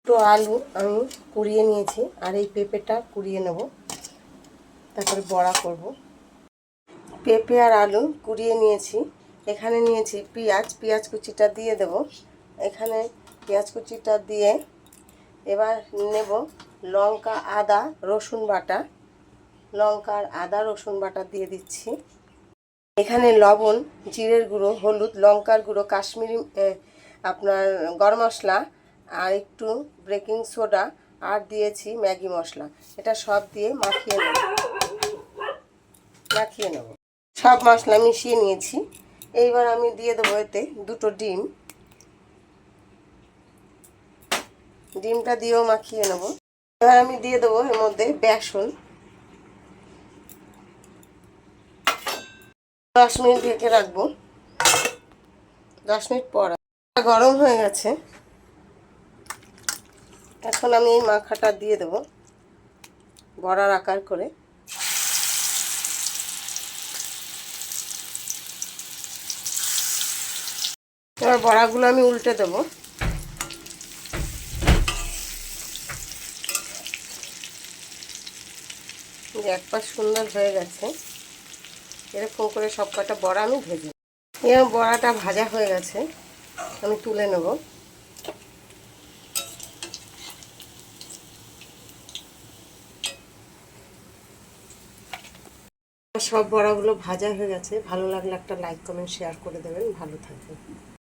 দুটো আলু আমি কুড়িয়ে নিয়েছি আর এই পেঁপেটা কুড়িয়ে নেব, তারপরে বড়া করব। পেঁপে আর আলু কুড়িয়ে নিয়েছি। এখানে নিয়েছি পেঁয়াজ কুচিটা দিয়ে দেব। এখানে পেঁয়াজ কুচিটা দিয়ে এবার নেব লঙ্কা আদা রসুন বাটা, লঙ্কা আর আদা রসুন বাটা দিয়ে দিচ্ছি। এখানে লবণ, জিরের গুঁড়ো, হলুদ, লঙ্কার গুঁড়ো, কাশ্মীরি আপনার গরম মশলা আর একটু বেকিং সোডা আর দিয়েছি ম্যাগি মশলা। এটা সব দিয়ে মাখিয়ে নেব। সব মশলা মিশিয়ে নিয়েছি। এইবার আমি দিয়ে দেবো এতে দুটো ডিমটা দিয়েও মাখিয়ে নেব। এবার আমি দিয়ে দেবো এর মধ্যে বেসন। 10 মিনিট ঢেকে রাখবো। 10 মিনিট পর গরম হয়ে গেছে। এখন আমি এই মাখাটা দিয়ে দেব বড়ার আকার করে। এবার বড়াগুলো আমি উল্টে দেব। এক পাশ সুন্দর হয়ে গেছে। এরকম করে সব কটা বড়া আমি ভেজে, এবার বড়াটা ভাজা হয়ে গেছে, আমি তুলে নেব। সব বড়াগুলো ভাজা হয়ে গেছে। ভালো লাগলে একটা লাইক কমেন্ট শেয়ার করে দেবেন। ভালো থাকবেন।